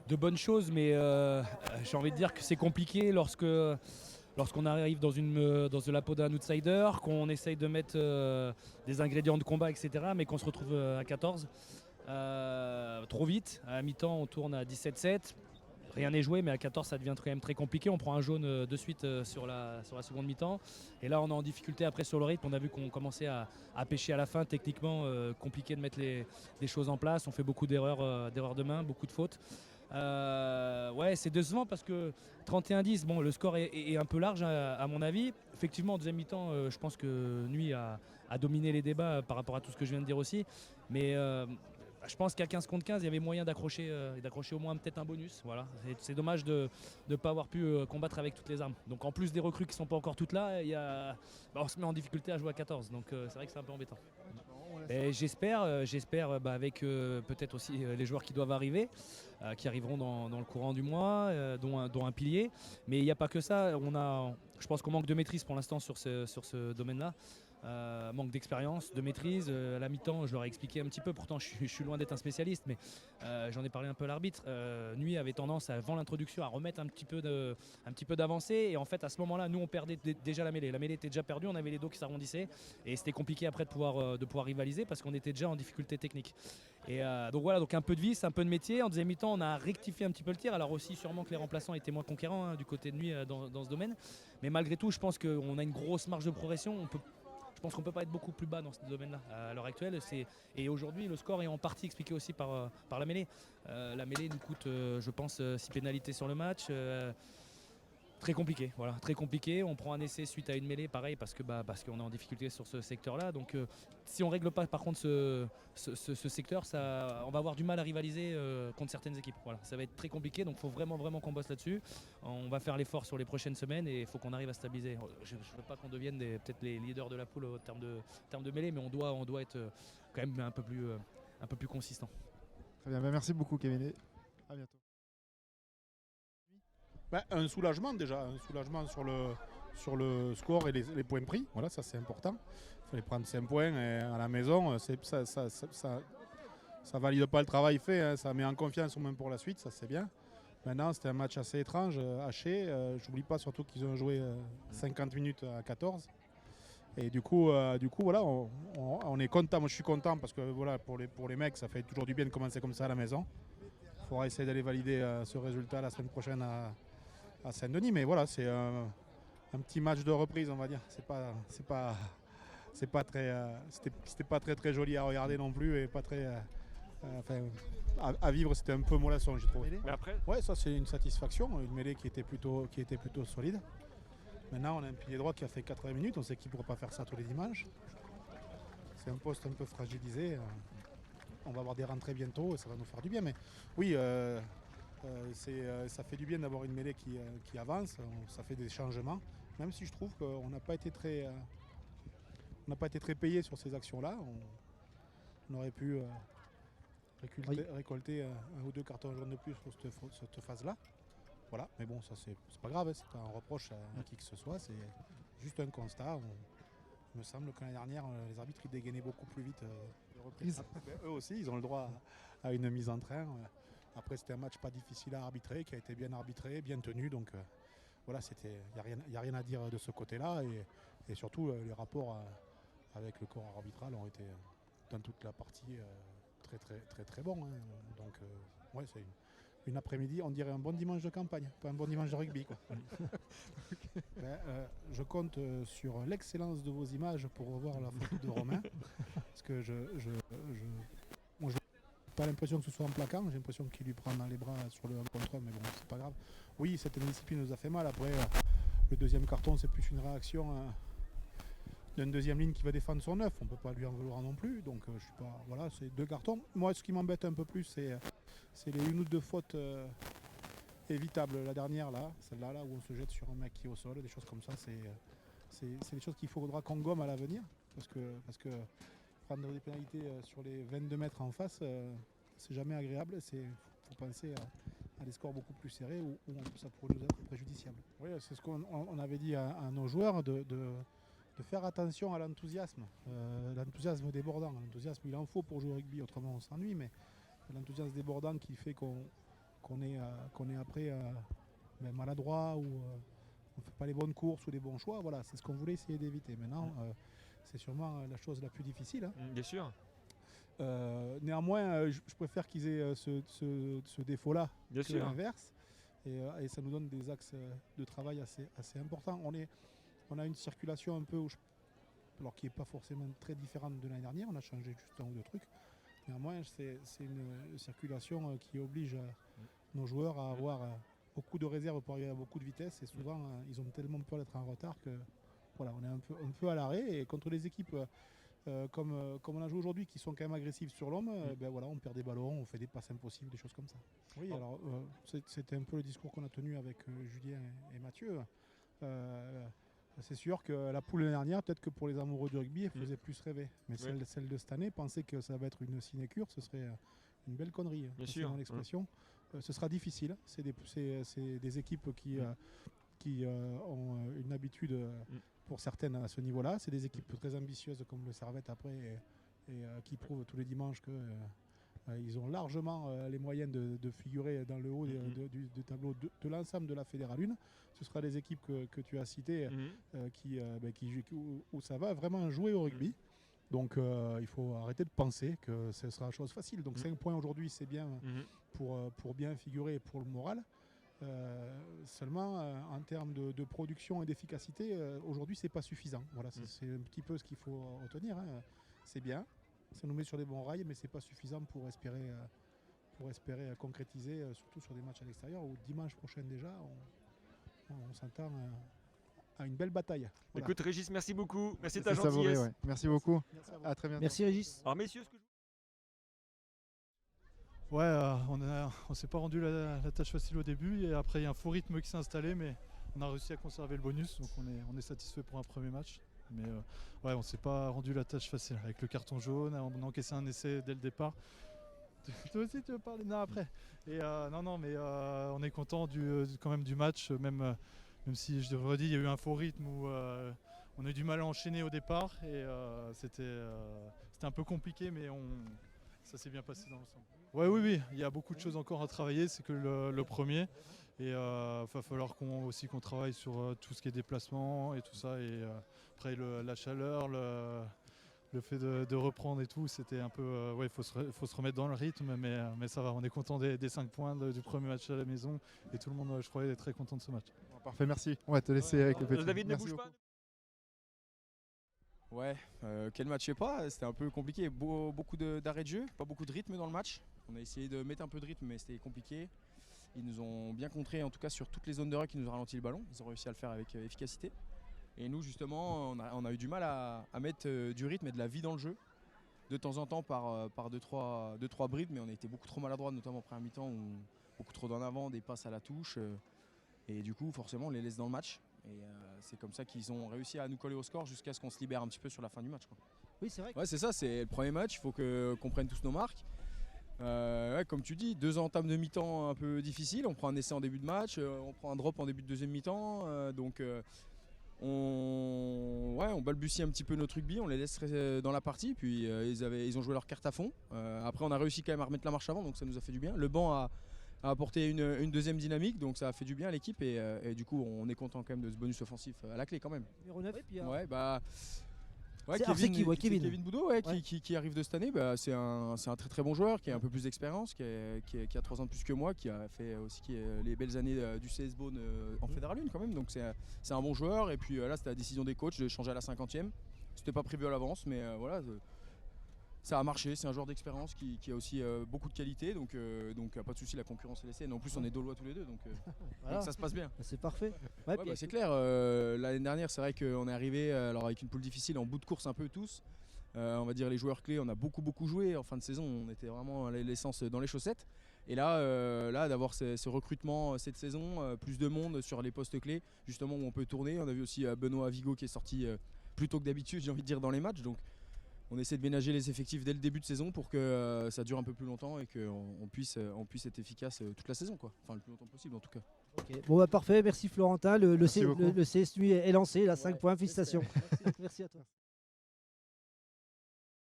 de bonnes choses, mais j'ai envie de dire que c'est compliqué lorsqu'on arrive dans la peau d'un outsider, qu'on essaye de mettre des ingrédients de combat, etc., mais qu'on se retrouve à 14. Trop vite, à la mi-temps on tourne à 17-7, rien n'est joué, mais à 14 ça devient quand même très compliqué. On prend un jaune de suite sur la seconde mi-temps. Et là on est en difficulté après sur le rythme. On a vu qu'on commençait à pêcher à la fin. Techniquement compliqué de mettre des choses en place. On fait beaucoup d'erreurs de main, beaucoup de fautes. Ouais, c'est décevant parce que 31-10, bon, le score est un peu large à mon avis. Effectivement, en deuxième mi-temps, je pense que Nuit a dominé les débats par rapport à tout ce que je viens de dire aussi. Mais je pense qu'à 15 contre 15, il y avait moyen d'accrocher au moins peut-être un bonus. Voilà. C'est dommage de ne pas avoir pu combattre avec toutes les armes. Donc en plus des recrues qui ne sont pas encore toutes là, on se met en difficulté à jouer à 14. Donc c'est vrai que c'est un peu embêtant. Et j'espère avec peut-être aussi les joueurs qui doivent arriver, qui arriveront dans le courant du mois, dont un pilier. Mais il n'y a pas que ça. Je pense qu'on manque de maîtrise pour l'instant sur ce domaine-là. Manque d'expérience, de maîtrise. À la mi-temps, je leur ai expliqué un petit peu. Pourtant, je suis loin d'être un spécialiste, mais j'en ai parlé un peu à l'arbitre. Nuit avait tendance, avant l'introduction, à remettre un petit peu d'avancée. Et en fait, à ce moment-là, nous, on perdait déjà la mêlée. La mêlée était déjà perdue. On avait les dos qui s'arrondissaient. Et c'était compliqué après de pouvoir rivaliser parce qu'on était déjà en difficulté technique. Et donc voilà, donc un peu de vis, un peu de métier. En deuxième mi-temps, on a rectifié un petit peu le tir. Alors aussi, sûrement que les remplaçants étaient moins conquérants du côté de Nuit dans ce domaine. Mais malgré tout, je pense qu'on a une grosse marge de progression. Je pense qu'on ne peut pas être beaucoup plus bas dans ce domaine-là à l'heure actuelle. Et aujourd'hui, le score est en partie expliqué aussi par la mêlée. La mêlée nous coûte, je pense, 6 pénalités sur le match. Très compliqué, voilà, très compliqué. On prend un essai suite à une mêlée, pareil, parce qu'on est en difficulté sur ce secteur-là. Donc, si on règle pas, par contre, ce secteur, on va avoir du mal à rivaliser contre certaines équipes. Voilà, ça va être très compliqué. Donc, il faut vraiment, vraiment qu'on bosse là-dessus. On va faire l'effort sur les prochaines semaines et il faut qu'on arrive à stabiliser. Je ne veux pas qu'on devienne peut-être les leaders de la poule en termes de mêlée, mais on doit être quand même un peu plus consistant. Très bien, merci beaucoup Kevin. À bientôt. Ben, un soulagement déjà, un soulagement sur le score et les points pris. Voilà, ça c'est important. Il fallait prendre 5 points à la maison. Ça valide pas le travail fait, hein. Ça met en confiance au moins pour la suite, ça c'est bien. Maintenant, c'était un match assez étrange, haché. J'oublie pas surtout qu'ils ont joué 50 minutes à 14. Et du coup voilà, on est content. Moi je suis content parce que voilà, pour les mecs, ça fait toujours du bien de commencer comme ça à la maison. Il faudra essayer d'aller valider ce résultat la semaine prochaine à Saint-Denis. Mais voilà, c'est un petit match de reprise, on va dire. C'est pas très, c'était pas très très joli à regarder non plus et pas très, enfin, à vivre, c'était un peu mollasson, j'ai trouvé. Mais après, Ouais, ça c'est une satisfaction, une mêlée qui était plutôt solide. Maintenant, on a un pilier droit qui a fait 80 minutes, on sait qu'il ne pourra pas faire ça tous les dimanches. C'est un poste un peu fragilisé. On va avoir des rentrées bientôt et ça va nous faire du bien. Mais oui, ça fait du bien d'avoir une mêlée qui avance, ça fait des changements. Même si je trouve qu'on n'a pas été très, on n'a pas été très payé sur ces actions-là. On aurait pu récolter un ou deux cartons jaunes de plus sur cette phase-là. Voilà, mais bon, ça c'est pas grave, hein. C'est pas un reproche à qui que ce soit, c'est juste un constat. Il me semble que l'année dernière, les arbitres ils dégainaient beaucoup plus vite les reprises. Eux aussi, ils ont le droit à une mise en train. Après, c'était un match pas difficile à arbitrer, qui a été bien arbitré, bien tenu. Donc voilà, il n'y a rien à dire de ce côté-là. Et surtout, les rapports avec le corps arbitral ont été dans toute la partie très très très très bons, hein. Donc ouais, c'est une après-midi, on dirait un bon dimanche de campagne, pas un bon dimanche de rugby, quoi. Ben, je compte sur l'excellence de vos images pour revoir la photo de Romain. Parce que moi, je n'ai pas l'impression que ce soit en plaquant, j'ai l'impression qu'il lui prend dans les bras sur le 1 contre 1, mais bon, c'est pas grave. Oui, cette discipline nous a fait mal. Après, le deuxième carton, c'est plus une réaction d'une deuxième ligne qui va défendre son 9. On ne peut pas lui en vouloir non plus. Donc, je suis pas. Voilà, c'est deux cartons. Moi, ce qui m'embête un peu plus, c'est les une ou deux fautes évitables. La dernière, là, celle-là, là, où on se jette sur un mec qui est au sol, des choses comme ça, c'est des choses qu'il faudra qu'on gomme à l'avenir. Parce que prendre des pénalités sur les 22 mètres en face, c'est jamais agréable. Il faut penser à des scores beaucoup plus serrés où ça pourrait nous être préjudiciable. Oui, c'est ce qu'on avait dit à nos joueurs de faire attention à l'enthousiasme. L'enthousiasme débordant. L'enthousiasme, il en faut pour jouer au rugby, autrement on s'ennuie, mais l'enthousiasme débordant qui fait qu'on qu'on est après maladroit ou on ne fait pas les bonnes courses ou les bons choix. Voilà, c'est ce qu'on voulait essayer d'éviter. Maintenant, c'est sûrement la chose la plus difficile. Hein. Bien sûr. Néanmoins, je préfère qu'ils aient ce défaut-là Bien que sûr. l'inverse. Et ça nous donne des axes de travail assez importants. On a une circulation un peu, alors qui n'est pas forcément très différente de l'année dernière. On a changé juste un ou deux trucs. Néanmoins, c'est une circulation qui oblige nos joueurs à avoir beaucoup de réserves pour arriver à beaucoup de vitesse. Et souvent, ils ont tellement peur d'être en retard que voilà, on est un peu à l'arrêt. Et contre les équipes comme on a joué aujourd'hui, qui sont quand même agressives sur l'homme, ben voilà, on perd des ballons, on fait des passes impossibles, des choses comme ça. Oui, alors c'était un peu le discours qu'on a tenu avec Julien et Mathieu. C'est sûr que la poule l'année dernière, peut-être que pour les amoureux du rugby, elle faisait plus rêver. Mais celle de cette année, penser que ça va être une sinécure, ce serait une belle connerie. Bien sûr. L'expression. Ce sera difficile. C'est des équipes qui ont une habitude, pour certaines à ce niveau-là. C'est des équipes très ambitieuses comme le Servette après et qui prouvent tous les dimanches que ils ont largement les moyens de figurer dans le haut du tableau de l'ensemble de la Fédérale 1. Ce sera des équipes que tu as citées où ça va vraiment jouer au rugby. Donc il faut arrêter de penser que ce sera chose facile. Donc 5 points aujourd'hui, c'est bien pour bien figurer pour le moral. Seulement en termes de production et d'efficacité, aujourd'hui c'est pas suffisant. Voilà, c'est un petit peu ce qu'il faut retenir. Hein. C'est bien, ça nous met sur les bons rails, mais c'est pas suffisant pour espérer concrétiser, surtout sur des matchs à l'extérieur où dimanche prochain déjà, on s'entend à une belle bataille. Voilà. Écoute Régis, merci beaucoup. Merci de ta C'est savouré, gentillesse. ouais. Merci beaucoup. Merci à vous. À très bientôt. Merci Régis. Alors messieurs, ce que je... Ouais, on s'est pas rendu la tâche facile au début et après il y a un faux rythme qui s'est installé, mais on a réussi à conserver le bonus, donc on est satisfait pour un premier match. Mais ouais, on s'est pas rendu la tâche facile avec le carton jaune, on a encaissé un essai dès le départ. Toi aussi tu veux parler? Non, après. Et non, mais on est content quand même du match, même si je redis, il y a eu un faux rythme où on a eu du mal à enchaîner au départ et c'était un peu compliqué, mais ça s'est bien passé dans l'ensemble. Ouais, oui, il y a beaucoup de choses encore à travailler, c'est que le premier. Et il va falloir qu'on travaille sur tout ce qui est déplacement et tout ça. Et après la chaleur, le fait de reprendre et tout, c'était un peu... ouais, il faut se remettre dans le rythme, mais ça va, on est content des 5 points du premier match à la maison. Et tout le monde, je crois, est très content de ce match. Parfait, merci. On va te laisser avec le petit. David, ne Merci bouge beaucoup. pas. Ouais, quel match, je sais pas, c'était un peu compliqué, beaucoup d'arrêts de jeu, pas beaucoup de rythme dans le match. On a essayé de mettre un peu de rythme, mais c'était compliqué. Ils nous ont bien contré, en tout cas sur toutes les zones de ruck, ils nous ont ralenti le ballon. Ils ont réussi à le faire avec efficacité. Et nous, justement, on a eu du mal à mettre du rythme et de la vie dans le jeu. De temps en temps par 2-3 brides, mais on a été beaucoup trop maladroits, notamment en première mi-temps, où beaucoup trop d'en avant, des passes à la touche. Et du coup, forcément, on les laisse dans le match. Et c'est comme ça qu'ils ont réussi à nous coller au score jusqu'à ce qu'on se libère un petit peu sur la fin du match, quoi. Oui, c'est vrai. Ouais, c'est ça, c'est le premier match, il faut qu'on prenne tous nos marques. Ouais, comme tu dis, 2 entames de mi-temps un peu difficiles. On prend un essai en début de match, on prend un drop en début de deuxième mi-temps. On balbutie un petit peu notre rugby, on les laisse dans la partie. Puis ils ont joué leur carte à fond. Après, on a réussi quand même à remettre la marche avant, donc ça nous a fait du bien. Le banc a apporté une deuxième dynamique, donc ça a fait du bien à l'équipe. Et du coup, on est content quand même de ce bonus offensif à la clé quand même. Numéro 9. Ouais, bah. Ouais, C'est qui, ouais, Kevin. Kevin Boudot, ouais, Ouais. qui arrive de cette année. Bah, c'est un très très bon joueur qui a un peu plus d'expérience, qui a 3 ans de plus que moi, qui a fait aussi les belles années du CS Bone en Fédéral 1 quand même. Donc c'est un bon joueur. Et puis là, c'était la décision des coachs de changer à la 50e. C'était pas prévu à l'avance, mais voilà. Ça a marché, c'est un joueur d'expérience qui a aussi beaucoup de qualité, donc pas de souci, la concurrence est laissée. En plus, on est Dolois tous les deux, donc ça se passe bien. C'est parfait. Ouais, bah, c'est clair, l'année dernière, c'est vrai qu'on est arrivé alors avec une poule difficile, en bout de course un peu tous. On va dire les joueurs clés, on a beaucoup joué. En fin de saison, on était vraiment à l'essence dans les chaussettes. Et là d'avoir ce recrutement cette saison, plus de monde sur les postes clés, justement où on peut tourner. On a vu aussi Benoît Vigo qui est sorti plus tôt que d'habitude, j'ai envie de dire, dans les matchs. Donc on essaie de ménager les effectifs dès le début de saison pour que ça dure un peu plus longtemps et qu'on puisse être efficace toute la saison, quoi. Enfin, le plus longtemps possible en tout cas. Ok. Bon, bah, parfait. Merci Florentin. Le Merci beaucoup. CSU est lancé. Là, 5 points. Félicitations. Merci à toi.